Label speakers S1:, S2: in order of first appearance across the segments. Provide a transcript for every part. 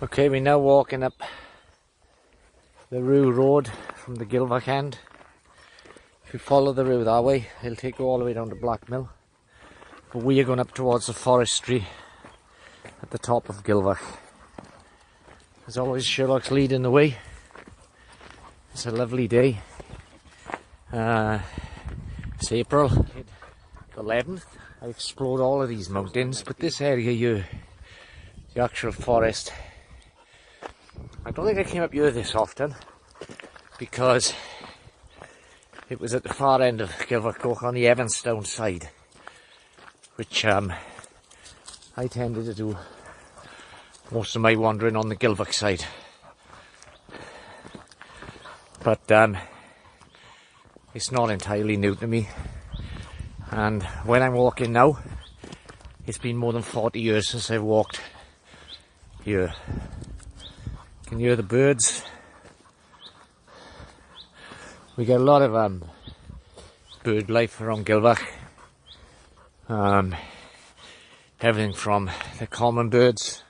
S1: Okay, we're now walking up the Rue Road from the Gilfach end. If you follow the Rue that way, it'll take you all the way down to Black Mill. But we are going up towards the forestry at the top of Gilfach. As always, Sherlock's leading the way. It's a lovely day. It's April, the 11th. I explored all of these mountains, but this area here, the actual forest, I don't think I came up here this often because it was at the far end of Gilfach Goch on the Evanstone side, which I tended to do most of my wandering on the Gilfach side. But it's not entirely new to me, and when I'm walking now, it's been more than 40 years since I've walked here. You can hear the birds. We get a lot of bird life around Gilfach. Everything from the common birds.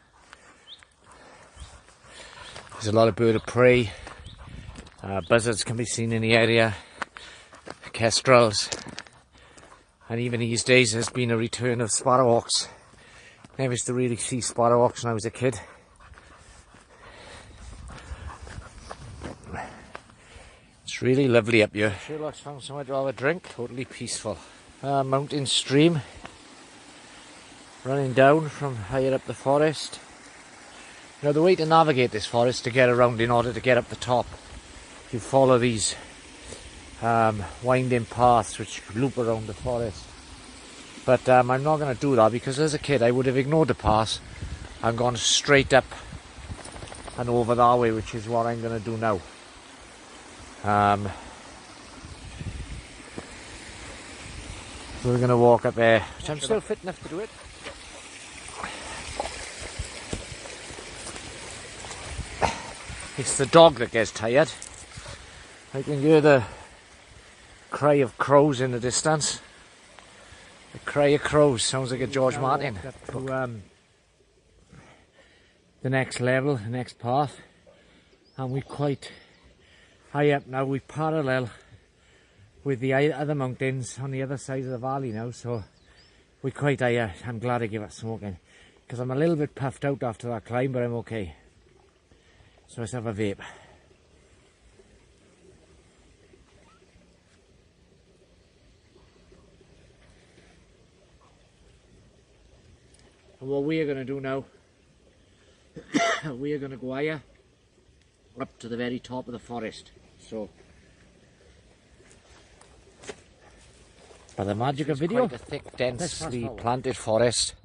S1: There's a lot of bird of prey. Buzzards can be seen in the area. Kestrels. And even these days there's been a return of sparrowhawks. Never used to really see sparrowhawks when I was a kid. It's really lovely up here. Sherlock's found somewhere to have a drink. Totally peaceful. Mountain stream running down from higher up the forest. Now the way to navigate this forest to get around in order to get up the top, you follow these winding paths which loop around the forest. But I'm not going to do that because as a kid I would have ignored the paths and gone straight up and over that way, which is what I'm going to do now. We're going to walk up there, which I'm still fit enough to do it. It's the dog that gets tired. I can hear the cry of crows in the distance. The cry of crows sounds like a George Martin. To the next level, the next path, and we're quite high up now. We parallel with the other mountains on the other side of the valley now, so we're quite high. I'm glad I gave up smoking because I'm a little bit puffed out after that climb, but I'm okay. So let's have a vape. And what we are going to do now, we are going to go higher up to the very top of the forest. So, by the magic of video, quite a thick, densely planted forest.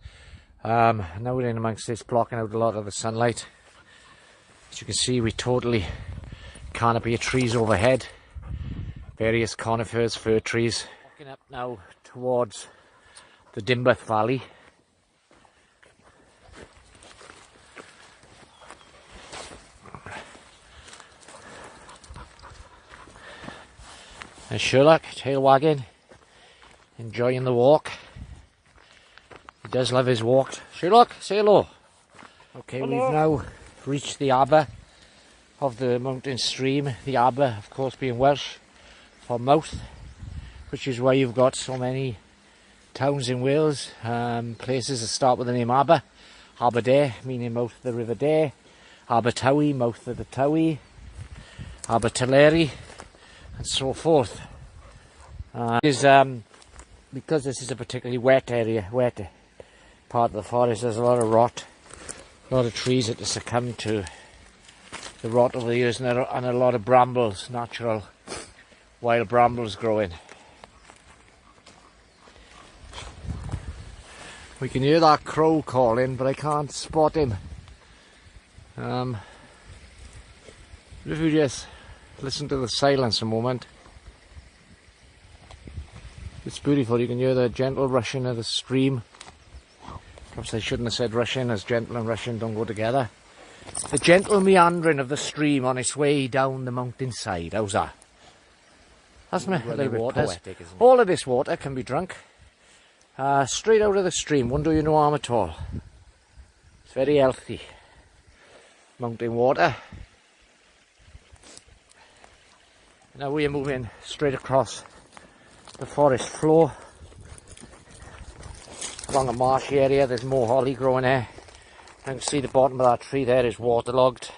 S1: Now we're in amongst this, blocking out a lot of the sunlight. As you can see, we totally canopy of trees overhead, various conifers, fir trees. Walking up now towards the Dimbeth Valley. And Sherlock, tail wagging, enjoying the walk. He does love his walk. Sherlock, say hello. Okay, hello. We've now reached the arbor of the mountain stream. The arbor, of course, being Welsh for mouth, which is why you've got so many towns in Wales, places that start with the name Arbor. Aberdare, meaning mouth of the River Dare. Abertawe, mouth of the Tawe. Abertillery, and so forth. Because this is a particularly wet area, wet part of the forest, there's a lot of rot, a lot of trees that have succumbed to the rot over the years, and a lot of brambles, natural wild brambles growing. We can hear that crow calling, but I can't spot him. If you just listen to the silence a moment. It's beautiful. You can hear the gentle rushing of the stream. Perhaps I shouldn't have said rushing, as gentle and rushing don't go together. The gentle meandering of the stream on its way down the mountainside. How's that? That's a little bit poetic, isn't it? All of this water can be drunk straight out of the stream. Won't do you no harm at all. It's very healthy. mountain water. Now we are moving straight across the forest floor along a marshy area. There's more holly growing there. You can see the bottom of that tree there is waterlogged.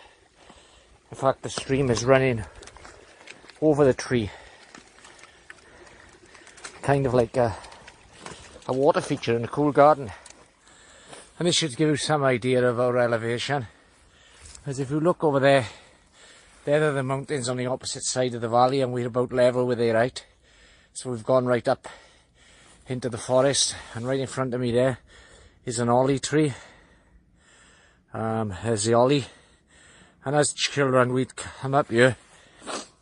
S1: In fact, the stream is running over the tree, kind of like a water feature in a cool garden. And this should give you some idea of our elevation, as if you look over there, there are the mountains on the opposite side of the valley, and we're about level with it, right? So we've gone right up into the forest, and right in front of me there is an holly tree. There's the holly, and as children we'd come up here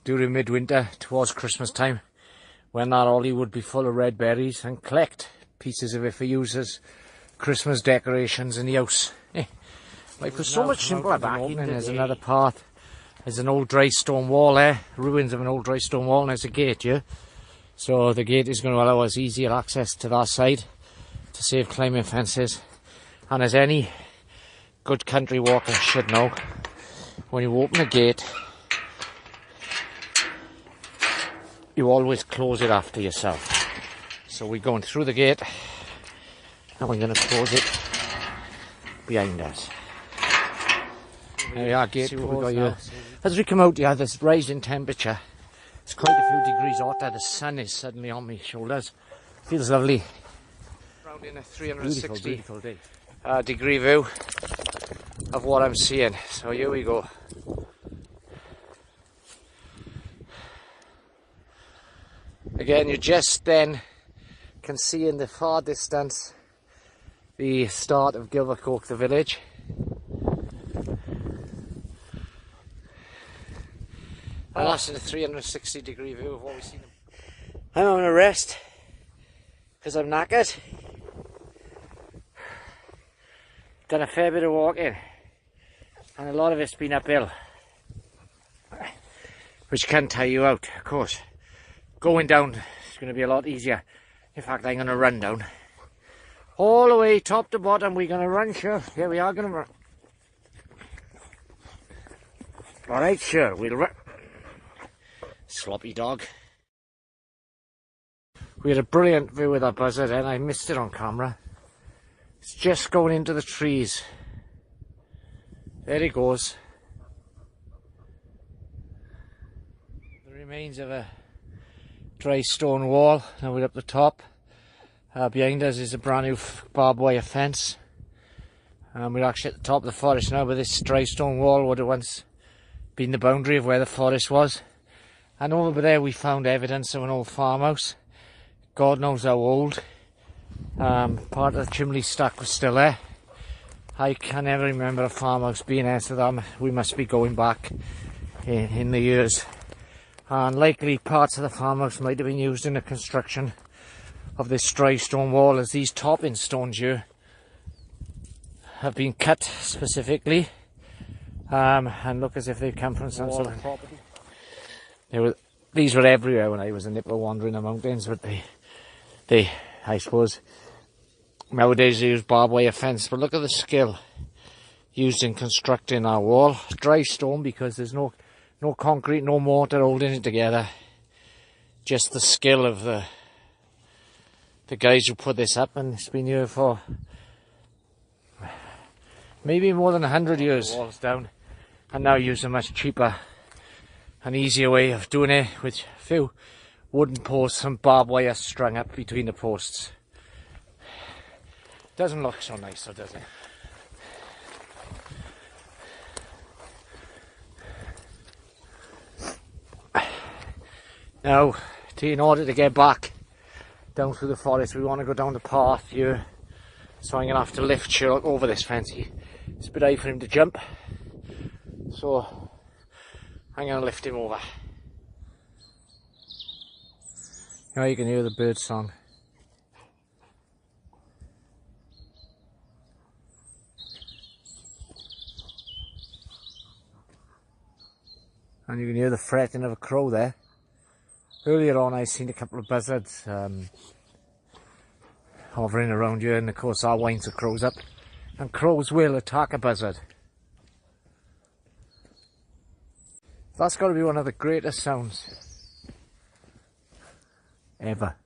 S1: during midwinter towards Christmas time, when that holly would be full of red berries, and collect pieces of it for use as Christmas decorations in the house. Life was so much simpler back then. There's another path. There's an old dry stone wall there, ruins of an old dry stone wall, and there's a gate here. So the gate is going to allow us easier access to that side to save climbing fences. And as any good country walker should know, when you open a gate, you always close it after yourself. So we're going through the gate, and we're going to close it behind us. There we are, gate closed now. As we come out here, this rising temperature, it's quite a few degrees hotter. The sun is suddenly on my shoulders. Feels lovely. Round in a 360 degree view of what I'm seeing. So here we go. Again, you just then can see in the far distance the start of Gilfach Goch, the village. And that's in a 360 degree view of what we've seen. I'm having a rest because I'm knackered. Done a fair bit of walking, and a lot of it's been uphill, which can tire you out, of course. Going down is going to be a lot easier. In fact, I'm going to run down all the way top to bottom. We're going to run, sure. Here we are going to run. Alright, sure, we'll run. Sloppy dog. We had a brilliant view with that buzzard, and I missed it on camera. It's just going into the trees. There it goes. The remains of a dry stone wall. Now we're up the top. Behind us is a brand new barbed wire fence. We're actually at the top of the forest now, but this dry stone wall would have once been the boundary of where the forest was. And over there we found evidence of an old farmhouse. God knows how old. Part of the chimney stack was still there. I can never remember a farmhouse being there, so that we must be going back in the years. And likely parts of the farmhouse might have been used in the construction of this dry stone wall, as these topping stones here have been cut specifically and look as if they come from some sort of property. These were everywhere when I was a nipper wandering the mountains, but they I suppose nowadays they use barbed wire fence. But look at the skill used in constructing our wall. Dry stone, because there's no concrete, no mortar holding it together. Just the skill of the guys who put this up, and it's been here for maybe more than 100 years. Walls down, and now use a much cheaper and easier way of doing it, with a few wooden posts and barbed wire strung up between the posts. Doesn't look so nice, though, does it? Now, in order to get back down through the forest, we want to go down the path here. So I'm going to have to lift Sherlock over this fence. It's a bit high for him to jump, so I'm going to lift him over. Now you can hear the bird song. And you can hear the fretting of a crow there. Earlier on I seen a couple of buzzards hovering around here, and of course that winds the crows up. And crows will attack a buzzard. That's got to be one of the greatest sounds ever.